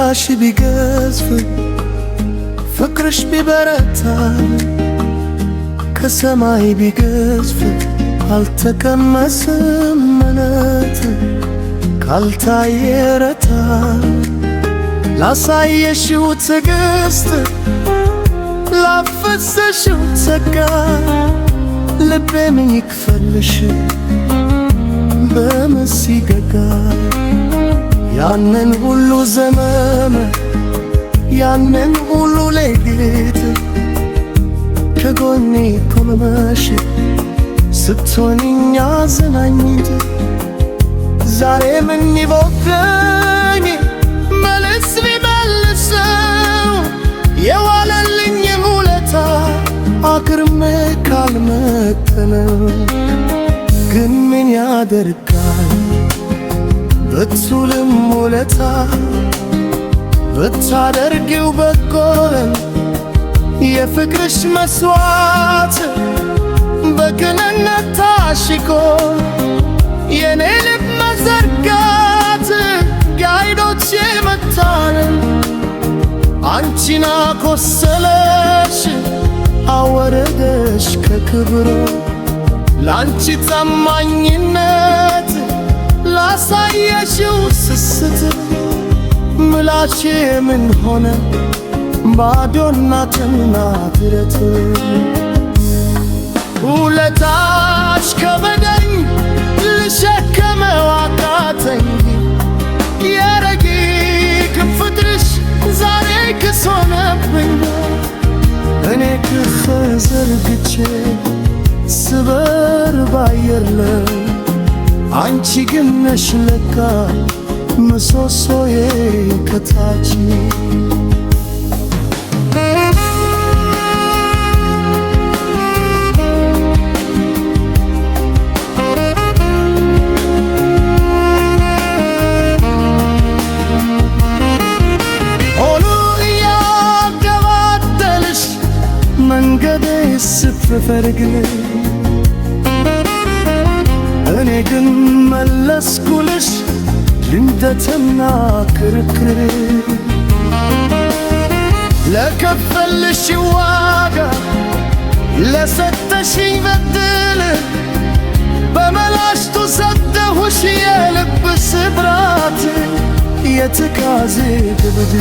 ውለታሽ ቢገዝፍ ፍቅርሽ ቢበረታ ከሰማይ ቢገዝፍ አልተቀመሰም መነት ካልታየ ረታ ላሳየሽው ትዕግስት ላፈሰሽው ጸጋ ልቤ ምን ይክፈልሽ በምን ሲገጋ ያንን ሁሉ ዘመን ያንን ሁሉ ሌሊት ከጎኔ ቆመሽ ስትሆኚኝ አዝናኝት ዛሬ ምን ይቦክረኝ መልስ ቢመልሰው የዋለልኝን ውለታ አክርሜ ካልመጠነው ግን ምን ያደርጋል ብትውልም ውለታ ብታደርጊው በጎን የፍቅርሽ መስዋዕት በቅንነት ታሽጎ የኔ ልብ መዘርጋት ጋይዶች መታረን አንቺን አኮሰለሽ አወረደሽ ከክብሮ ላንቺ ታማኝነት ላሳየሽው ስስት ምላሼ ምን ሆነ ባዶና ተናግረት ውለታሽ ከበደኝ ልሸከመው አቃተኝ የረቂቅ ፍቅርሽ ዛሬ ክስ ሆነብኝ እኔ ክፍ ዘርግቼ ስበር ባየር ላይ አንቺ ግን ነሽ ለካ ምሰሶዬ ከታች መንገዴ ስትፈርግ እኔ ግን መለስኩልሽ ልንደትና ክርክር ለከፈልሽ ዋጋ ለሰጠሽኝ በድል በመላሽቱ ሰጠሁሽ የልብ ስብራት የትካዜ ግብድ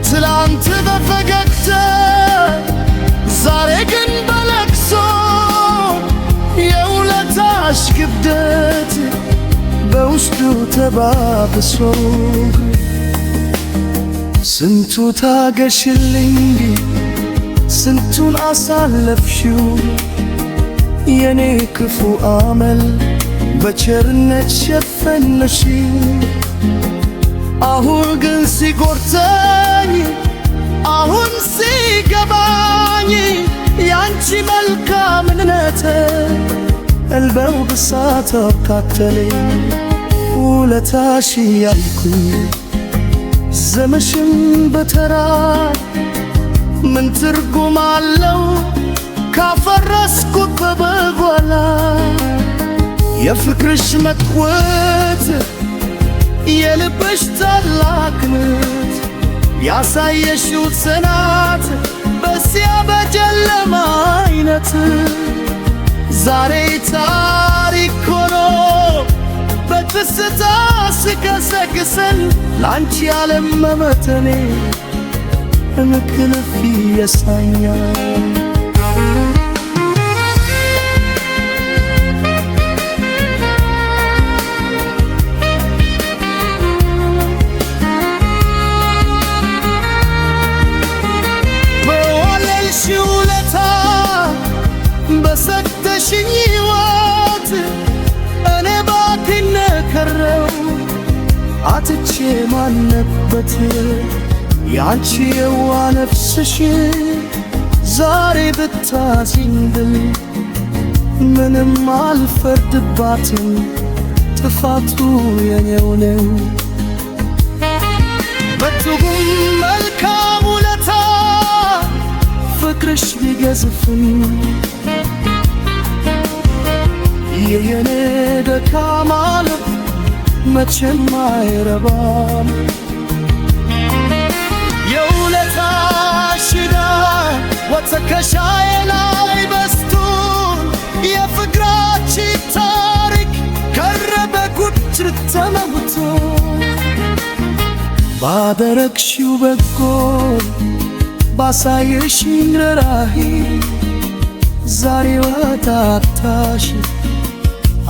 ትላንት በፈገግታ ዛሬ ግን በለቅሶ የውለታሽ ክብደት በውስጡ ተባብሶ ስንቱ ታገሽልኝ ስንቱን አሳለፍሽው የኔ ክፉ አመል በቸርነት ሸፈነሽ አሁን ግን ሲጎርተኝ አሁን ሲገባኝ ያንቺ መልካምነት እልበው ብሳት አካተለኝ ውለታሽ ያልኩኝ ዘመሽም በተራ ምን ትርጉም አለው ካፈረስኩት በበጓላ የፍቅርሽ መቅወት የልብሽ ታላቅነት ያሳየሽው ጽናት በዚያ በጨለማ አይነት ዛሬ ታሪክ ሆኖ በትስታ ስገሰግሰን ላንቺ ዓለም መመተኔ እንቅልፍ ይነሳኛል ውለታ በሰጠሽኝ ሕይወት እኔ ባትነከረው አጥቼ ማነበት ያንቺ የዋ ነፍስሽ ዛሬ ብታዝኝብል ምንም አልፈርድባትም ጥፋቱ የኔው ነው በትጉም መልካም ውለታ ፍቅርሽ ቢገዝፍኝ የኔ ደካማ ልብ መቼም አይረባም ትከሻዬ ላይ በስቶ የፍቅራችን ታሪክ ቀረበ ጉድር ተመውቶ ባደረግሽው በጎ ባሳየሽኝ ርኅራኄ ዛሬ ወጣታሽ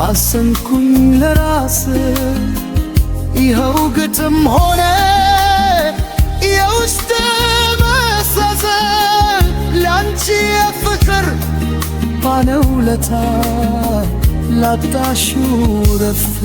አሰንኩኝ ለራስ ይኸው ግጥም ሆነ የውስጥ መሳዘን ላንቺ የፍቅር ባለውለታ ላጣሽው ረፍት